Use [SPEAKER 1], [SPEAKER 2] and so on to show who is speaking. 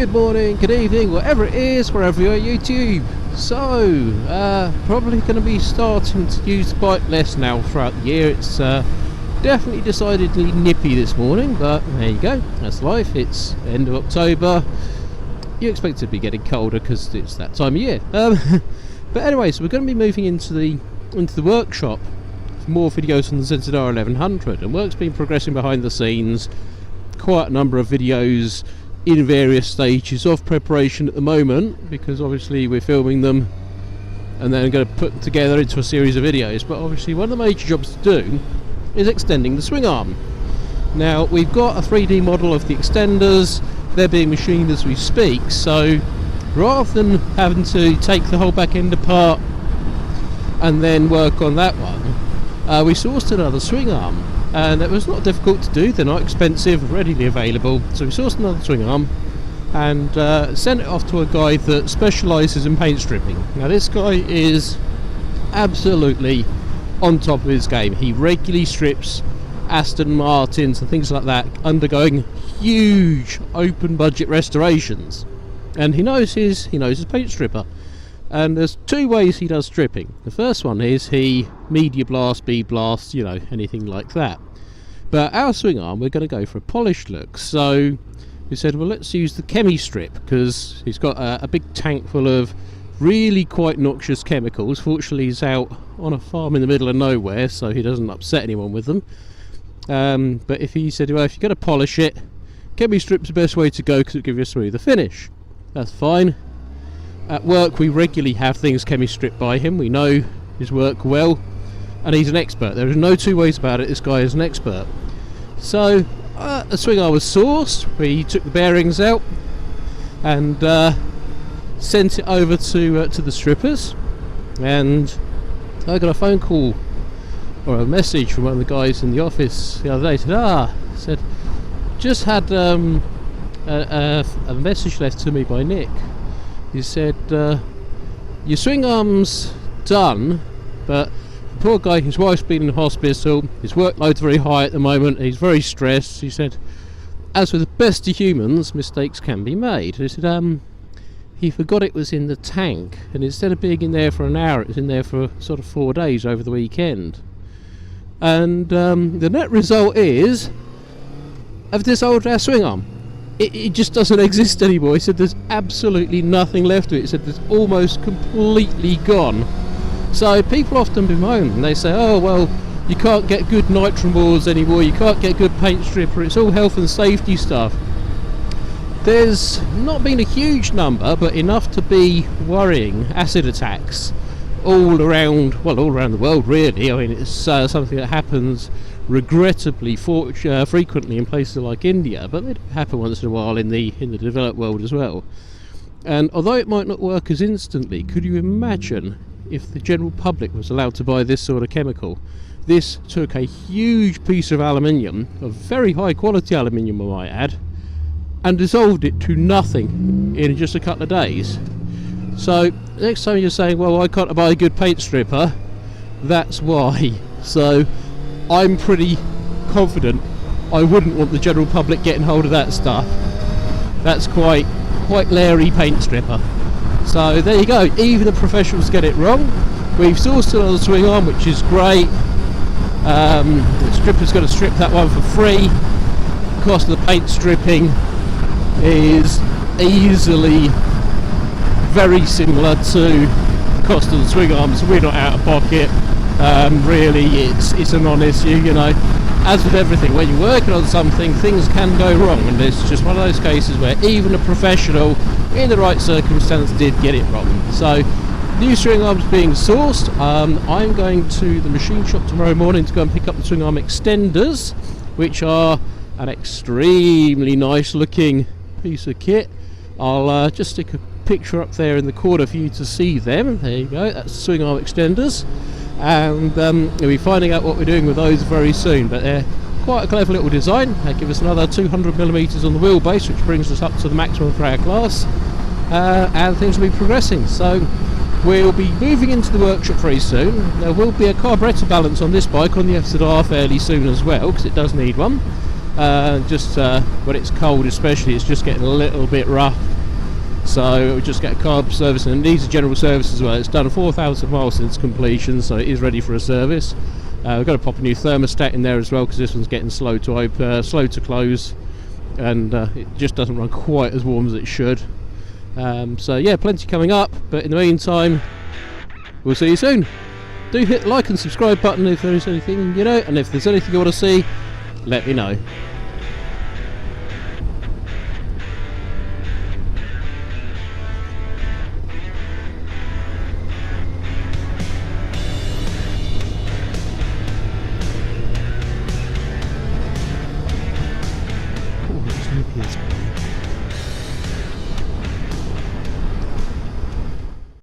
[SPEAKER 1] good morning, good evening, whatever it is, wherever you're YouTube. So, probably going to be starting to use the bike less now throughout the year. It's definitely decidedly nippy this morning, but there you go, that's life. It's end of October. You expect it to be getting colder because it's that time of year. But anyway, so we're going to be moving into the workshop for more videos on the ZZR 1100, and work's been progressing behind the scenes. Quite a number of videos in various stages of preparation at the moment, because obviously we're filming them and then going to put them together into a series of videos. But obviously one of the major jobs to do is extending the swing arm. Now we've got a 3D model of the extenders, they're being machined as we speak, so rather than having to take the whole back end apart and then work on that one, we sourced another swing arm. And it was not difficult to do, they're not expensive, readily available. So we sourced another swing arm and sent it off to a guy that specialises in paint stripping. Now this guy is absolutely on top of his game. He regularly strips Aston Martins and things like that, undergoing huge open budget restorations. And he knows his paint stripper. And there's two ways he does stripping. The first one is he media blast, bead blast, you know, anything like that. But our swing arm, we're going to go for a polished look. So we said, well, let's use the chemi strip, because he's got a big tank full of really quite noxious chemicals. Fortunately, he's out on a farm in the middle of nowhere, so he doesn't upset anyone with them. But if he said, well, if you're going to polish it, chemi strip's the best way to go because it'll give you a smoother finish. That's fine. At work we regularly have things chemi stripped by him. We know his work well, and he's an expert. There is no two ways about it, this guy is an expert. So the swing arm was sourced, we took the bearings out and sent it over to the strippers, and I got a phone call or a message from one of the guys in the office the other day. Said just had a message left to me by Nick. He said, your swing arm's done, but the poor guy, his wife's been in hospital, his workload's very high at the moment, he's very stressed. He said, as with the best of humans, mistakes can be made. He said, he forgot it was in the tank, and instead of being in there for an hour, it was in there for sort of 4 days over the weekend. And the net result is, I've disowned our swing arm. It just doesn't exist anymore. He said there's absolutely nothing left of it. He said it's almost completely gone. So people often bemoan and they say, oh well, you can't get good nitron boards anymore, you can't get good paint stripper, it's all health and safety stuff. There's not been a huge number, but enough to be worrying, acid attacks all around the world really. I mean, it's something that happens regrettably frequently in places like India, but they do happen once in a while in the developed world as well. And although it might not work as instantly, could you imagine if the general public was allowed to buy this sort of chemical? This took a huge piece of aluminium, of very high quality aluminium I might add, and dissolved it to nothing in just a couple of days. So next time you're saying, well, I can't buy a good paint stripper, that's why. So I'm pretty confident I wouldn't want the general public getting hold of that stuff. That's quite leery paint stripper. So there you go, even the professionals get it wrong. We've sourced another swing arm, which is great. The stripper's going to strip that one for free. The cost of the paint stripping is easily very similar to the cost of the swing arm, so we're not out of pocket. Really, it's a non-issue, you know. As with everything, when you're working on something, things can go wrong, and it's just one of those cases where even a professional in the right circumstance did get it wrong. So new swing arms being sourced. I'm going to the machine shop tomorrow morning to go and pick up the swing arm extenders, which are an extremely nice looking piece of kit. I'll just stick a picture up there in the corner for you to see them. There you go, that's swing arm extenders. And you'll be finding out what we're doing with those very soon, but they're quite a clever little design. They give us another 200mm on the wheelbase, which brings us up to the maximum for our class, and things will be progressing. So we'll be moving into the workshop very soon. There will be a carburetor balance on this bike on the ZZR fairly soon as well, because it does need one. Just when it's cold especially, it's just getting a little bit rough So we'll just get a carb service, and it needs a general service as well. It's done 4,000 miles since completion, so it is ready for a service. We've got to pop a new thermostat in there as well, because this one's getting slow to close, and it just doesn't run quite as warm as it should. So yeah, plenty coming up, but in the meantime, we'll see you soon. Do hit the like and subscribe button if there is anything, and if there's anything you want to see, let me know.